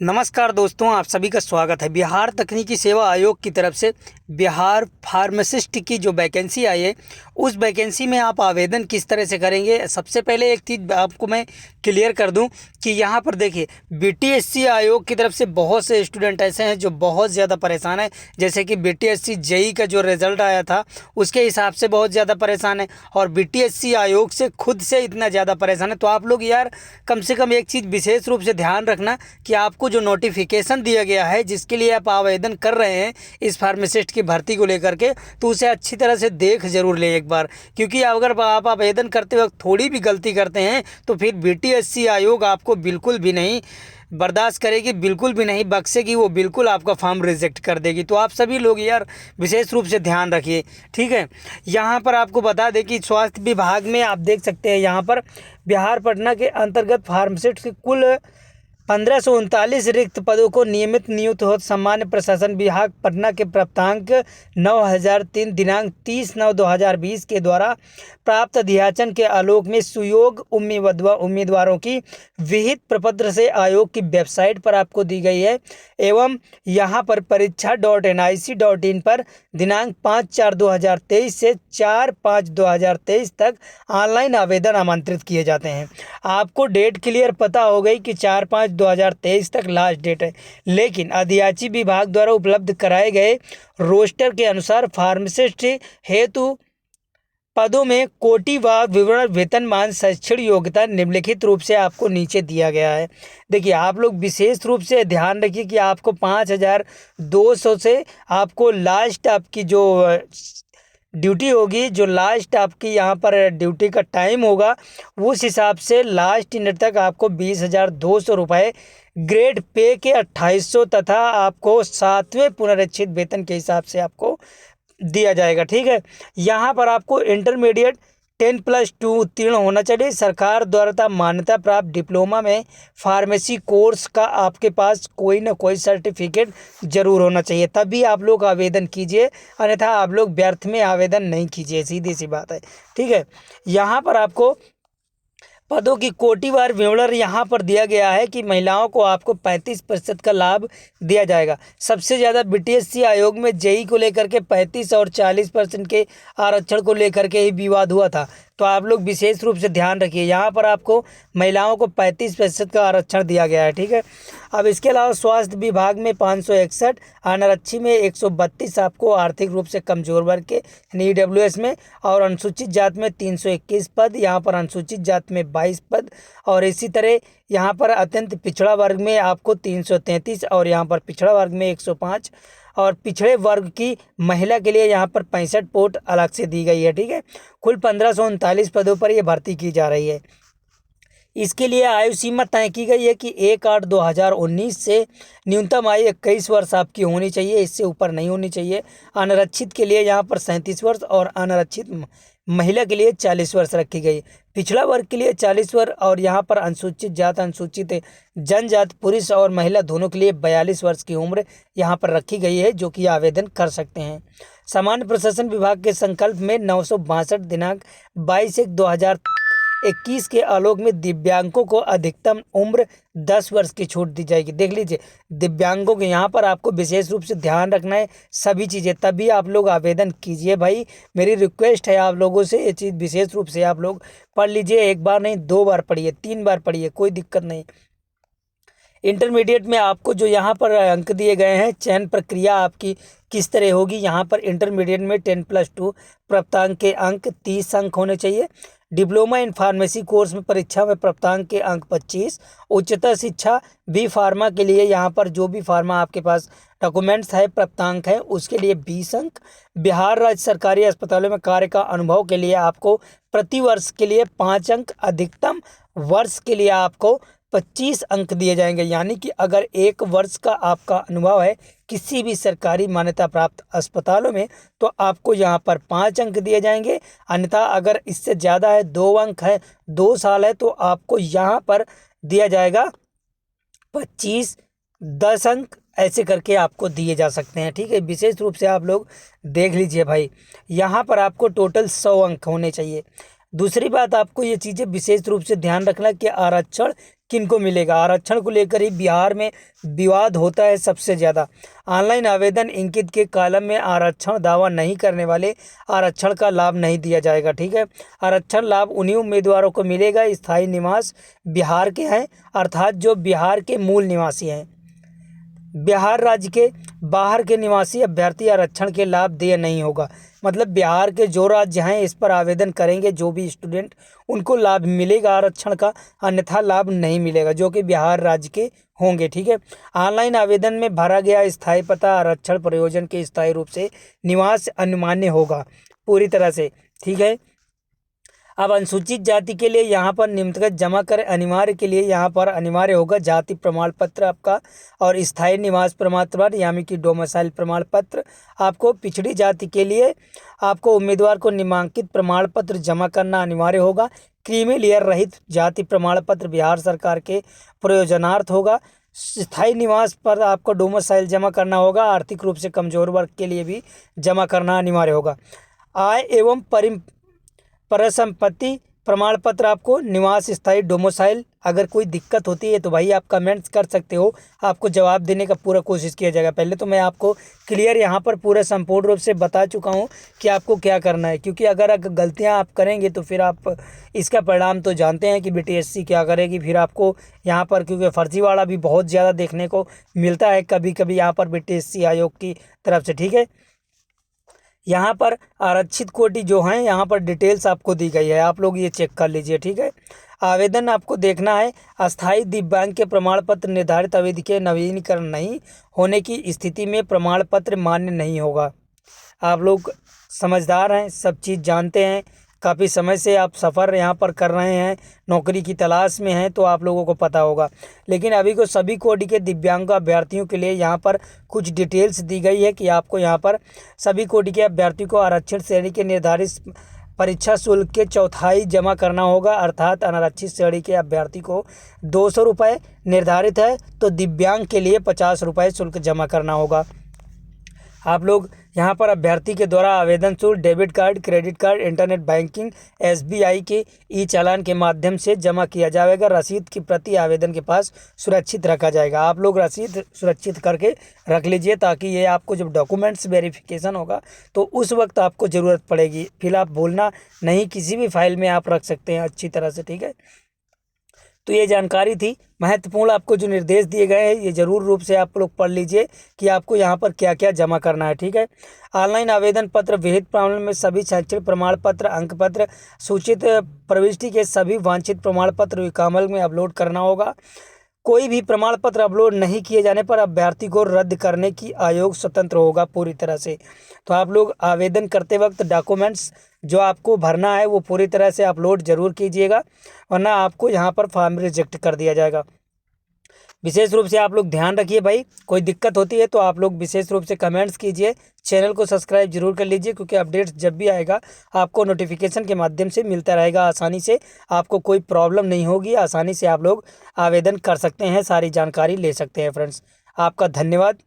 नमस्कार दोस्तों, आप सभी का स्वागत है। बिहार तकनीकी सेवा आयोग की तरफ से बिहार फार्मासिस्ट की जो वैकेंसी आई है, उस वैकेंसी में आप आवेदन किस तरह से करेंगे। सबसे पहले एक चीज़ आपको मैं क्लियर कर दूं कि यहाँ पर देखिए, बीटीएससी आयोग की तरफ से बहुत से स्टूडेंट ऐसे हैं जो बहुत ज़्यादा परेशान हैं। जैसे कि बीटीएससी जेई का जो रिज़ल्ट आया था उसके हिसाब से बहुत ज़्यादा परेशान है, और बीटीएससी आयोग से खुद से इतना ज़्यादा परेशान है। तो आप लोग यार कम से कम एक चीज़ विशेष रूप से ध्यान रखना कि आपको जो नोटिफिकेशन दिया गया है, जिसके लिए आप आवेदन कर रहे हैं इस फार्मासिस्ट की भर्ती को लेकर के, तो उसे अच्छी तरह से देख जरूर लें एक बार। क्योंकि अगर आप आवेदन करते वक्त थोड़ी भी गलती करते हैं तो फिर बीटीएससी आयोग आपको बिल्कुल भी नहीं बर्दाश्त करेगी, बिल्कुल भी नहीं बख्शेगी, वो बिल्कुल आपका फॉर्म रिजेक्ट कर देगी। तो आप सभी लोग यार विशेष रूप से ध्यान रखिए, ठीक है। यहाँ पर आपको बता दें कि स्वास्थ्य विभाग में आप देख सकते हैं, यहाँ पर बिहार पटना के अंतर्गत फार्मासिस्ट की कुल 1539 रिक्त पदों को नियुक्त हो। सामान्य प्रशासन विभाग पटना के प्राप्तांक 9003 दिनांक 30/9/2020 के द्वारा प्राप्त अध्याचन के आलोक में सुयोग्य उम्मीदवारों की विहित प्रपत्र से आयोग की वेबसाइट पर आपको दी गई है, एवं यहाँ पर परीक्षा.nic.in पर दिनांक 5/4/2023 से 4/5/2023 तक ऑनलाइन आवेदन आमंत्रित किए जाते हैं। आपको डेट क्लियर पता हो गई कि 4/5/2023 तक लास्ट डेट है, लेकिन अध्याची विभाग द्वारा उपलब्ध कराए गए रोस्टर के अनुसार फार्मासिस्ट हेतु पदों में कोटिवार विवरण, वेतनमान, शैक्षणिक योग्यता निम्नलिखित रूप से आपको नीचे दिया गया है। देखिए, आप लोग विशेष रूप से ध्यान रखिए कि आपको 5200 से आपको लास्ट आपकी जो ड्यूटी होगी, जो लास्ट आपकी यहाँ पर ड्यूटी का टाइम होगा, उस हिसाब से लास्ट यूनिट तक आपको 20,200 रुपये ग्रेड पे के 2800 तथा आपको 7वें पुनरीक्षित वेतन के हिसाब से आपको दिया जाएगा, ठीक है। यहाँ पर आपको इंटरमीडिएट 10+2 उत्तीर्ण होना चाहिए। सरकार द्वारा मान्यता प्राप्त डिप्लोमा में फार्मेसी कोर्स का आपके पास कोई ना कोई सर्टिफिकेट जरूर होना चाहिए, तभी आप लोग आवेदन कीजिए, अन्यथा आप लोग व्यर्थ में आवेदन नहीं कीजिए, सीधी सी बात है, ठीक है। यहाँ पर आपको पदों की कोटिवार विवरण यहाँ पर दिया गया है कि महिलाओं को आपको 35% का लाभ दिया जाएगा। सबसे ज़्यादा बीटीएससी आयोग में जेई को लेकर के 35 और 40% के आरक्षण को लेकर के ही विवाद हुआ था। तो आप लोग विशेष रूप से ध्यान रखिए, यहाँ पर आपको महिलाओं को 35% का आरक्षण दिया गया है, ठीक है। अब इसके अलावा स्वास्थ्य विभाग में 561, अनारक्षी में 132 आपको आर्थिक रूप से कमजोर वर्ग के ईडब्ल्यूएस में, और अनुसूचित जाति में 321 पद, यहाँ पर अनुसूचित जाति में 22 पद, और इसी तरह यहाँ पर अत्यंत पिछड़ा वर्ग में आपको 333, और यहाँ पर पिछड़ा वर्ग में 105, और पिछड़े वर्ग की महिला के लिए यहाँ पर 65 पोस्ट अलग से दी गई है, ठीक है। कुल 1539 पदों पर यह भर्ती की जा रही है। इसके लिए आयु सीमा तय की गई है कि 1/8/2019 से न्यूनतम आयु 21 वर्ष आपकी होनी चाहिए, इससे ऊपर नहीं होनी चाहिए। अनारक्षित के लिए यहाँ पर 37 वर्ष और अनारक्षित महिला के लिए 40 वर्ष रखी गई। पिछड़ा वर्ग के लिए 40 वर्ष, और यहाँ पर अनुसूचित जाति, अनुसूचित जनजाति, पुरुष और महिला दोनों के लिए 42 वर्ष की उम्र यहाँ पर रखी गई है, जो कि आवेदन कर सकते हैं। सामान्य प्रशासन विभाग के संकल्प में 962 दिनांक 22/1/2021 के आलोक में दिव्यांगों को अधिकतम उम्र 10 वर्ष की छूट दी जाएगी। देख लीजिए, दिव्यांगों के यहाँ पर आपको विशेष रूप से ध्यान रखना है सभी चीज़ें, तभी आप लोग आवेदन कीजिए भाई। मेरी रिक्वेस्ट है आप लोगों से, ये चीज़ विशेष रूप से आप लोग पढ़ लीजिए। एक बार नहीं, 2 बार पढ़िए, 3 बार पढ़िए, कोई दिक्कत नहीं। इंटरमीडिएट में आपको जो यहाँ पर अंक दिए गए हैं, चयन प्रक्रिया आपकी किस तरह होगी। यहाँ पर इंटरमीडिएट में 10+2 प्राप्तांक के अंक 30 अंक होने चाहिए। डिप्लोमा इन फार्मेसी कोर्स में परीक्षा में प्राप्तांक के अंक 25। उच्चतर शिक्षा बी फार्मा के लिए यहाँ पर जो भी फार्मा आपके पास डॉक्यूमेंट्स है, प्राप्तांक है, उसके लिए 20 अंक। बिहार राज्य सरकारी अस्पतालों में कार्य का अनुभव के लिए आपको प्रति वर्ष के लिए 5 अंक, अधिकतम वर्ष के लिए आपको 25 अंक दिए जाएंगे। यानी कि अगर 1 वर्ष का आपका अनुभव है किसी भी सरकारी मान्यता प्राप्त अस्पतालों में, तो आपको यहाँ पर 5 अंक दिए जाएंगे। अन्यथा अगर इससे ज़्यादा है, 2 अंक है, 2 साल है, तो आपको यहाँ पर दिया जाएगा 25, 10 अंक, ऐसे करके आपको दिए जा सकते हैं, ठीक है। विशेष रूप से आप लोग देख लीजिए भाई, यहाँ पर आपको टोटल 100 अंक होने चाहिए। दूसरी बात, आपको ये चीज़ें विशेष रूप से ध्यान रखना कि आरक्षण किनको मिलेगा। आरक्षण को लेकर ही बिहार में विवाद होता है सबसे ज़्यादा। ऑनलाइन आवेदन इंकित के कॉलम में आरक्षण दावा नहीं करने वाले आरक्षण का लाभ नहीं दिया जाएगा। ठीक है, आरक्षण लाभ उन्हीं उम्मीदवारों को मिलेगा स्थायी निवास बिहार के हैं, अर्थात जो बिहार के मूल निवासी हैं। बिहार राज्य के बाहर के निवासी अभ्यर्थी आरक्षण के लाभ देय नहीं होगा। मतलब बिहार के जो राज्य हैं इस पर आवेदन करेंगे जो भी स्टूडेंट, उनको लाभ मिलेगा आरक्षण का, अन्यथा लाभ नहीं मिलेगा जो कि बिहार राज्य के होंगे। ठीक है, ऑनलाइन आवेदन में भरा गया स्थायी पता आरक्षण प्रयोजन के स्थायी रूप से निवास अनुमान्य होगा पूरी तरह से। ठीक है, अब अनुसूचित जाति के लिए यहाँ पर निम्नलिखित जमा कर अनिवार्य के लिए यहाँ पर अनिवार्य होगा जाति प्रमाण पत्र आपका और स्थायी निवास प्रमाण पत्र यानी कि डोमिसाइल प्रमाण पत्र। आपको पिछड़ी जाति के लिए आपको उम्मीदवार को नामांकित प्रमाण पत्र जमा करना अनिवार्य होगा। क्रीमी लेयर रहित जाति प्रमाण पत्र बिहार सरकार के प्रयोजनार्थ होगा। स्थायी निवास पर आपको डोमिसाइल जमा करना होगा। आर्थिक रूप से कमजोर वर्ग के लिए भी जमा करना अनिवार्य होगा। आय एवं परिसंपत्ति प्रमाण पत्र आपको निवास स्थायी डोमिसाइल। अगर कोई दिक्कत होती है तो भाई आप कमेंट्स कर सकते हो, आपको जवाब देने का पूरा कोशिश किया जाएगा। पहले तो मैं आपको क्लियर यहाँ पर पूरा संपूर्ण रूप से बता चुका हूँ कि आपको क्या करना है, क्योंकि अगर गलतियाँ आप करेंगे तो फिर आप इसका परिणाम तो जानते हैं कि BTSC क्या करेगी। फिर आपको यहाँ पर क्योंकि फर्जीवाड़ा भी बहुत ज़्यादा देखने को मिलता है कभी कभी यहाँ पर BTSC आयोग की तरफ से। ठीक है, यहाँ पर आरक्षित कोटि जो हैं यहाँ पर डिटेल्स आपको दी गई है, आप लोग ये चेक कर लीजिए। ठीक है, आवेदन आपको देखना है। अस्थायी दिव्यांग के प्रमाण पत्र निर्धारित अवधि के नवीनीकरण नहीं होने की स्थिति में प्रमाण पत्र मान्य नहीं होगा। आप लोग समझदार हैं, सब चीज़ जानते हैं, काफ़ी समय से आप सफ़र यहाँ पर कर रहे हैं, नौकरी की तलाश में हैं, तो आप लोगों को पता होगा। लेकिन अभी को सभी कोटि के दिव्यांग अभ्यर्थियों के लिए यहाँ पर कुछ डिटेल्स दी गई है कि आपको यहाँ पर सभी कोटि के अभ्यर्थियों को आरक्षित श्रेणी के निर्धारित परीक्षा शुल्क के चौथाई जमा करना होगा। अर्थात अनारक्षित श्रेणी के अभ्यर्थी को 200 रुपये निर्धारित है तो दिव्यांग के लिए 50 रुपये शुल्क जमा करना होगा। आप लोग यहाँ पर अभ्यर्थी के द्वारा आवेदन शुल्क debit card, credit card, internet banking, SBI के चालान के माध्यम से जमा किया जाएगा। रसीद की प्रति आवेदन के पास सुरक्षित रखा जाएगा। आप लोग रसीद सुरक्षित करके रख लीजिए ताकि ये आपको जब डॉक्यूमेंट्स वेरिफिकेशन होगा तो उस वक्त आपको ज़रूरत पड़ेगी। फिर आप भूलना नहीं, किसी भी फाइल में आप रख सकते हैं अच्छी तरह से। ठीक है, तो ये जानकारी थी महत्वपूर्ण। आपको जो निर्देश दिए गए हैं ये ज़रूर रूप से आप लोग पढ़ लीजिए कि आपको यहाँ पर क्या क्या जमा करना है। ठीक है, ऑनलाइन आवेदन पत्र विहित प्रमाण में सभी शैक्षणिक प्रमाण पत्र, अंक पत्र, सूचित प्रविष्टि के सभी वांछित प्रमाण पत्र विकल्प में अपलोड करना होगा। कोई भी प्रमाण पत्र अपलोड नहीं किए जाने पर अभ्यर्थी को रद्द करने की आयोग स्वतंत्र होगा पूरी तरह से। तो आप लोग आवेदन करते वक्त डॉक्यूमेंट्स जो आपको भरना है वो पूरी तरह से अपलोड जरूर कीजिएगा, वरना आपको यहाँ पर फॉर्म रिजेक्ट कर दिया जाएगा। विशेष रूप से आप लोग ध्यान रखिए भाई, कोई दिक्कत होती है तो आप लोग विशेष रूप से कमेंट्स कीजिए। चैनल को सब्सक्राइब जरूर कर लीजिए क्योंकि अपडेट्स जब भी आएगा आपको नोटिफिकेशन के माध्यम से मिलता रहेगा आसानी से। आपको कोई प्रॉब्लम नहीं होगी, आसानी से आप लोग आवेदन कर सकते हैं, सारी जानकारी ले सकते हैं। फ्रेंड्स, आपका धन्यवाद।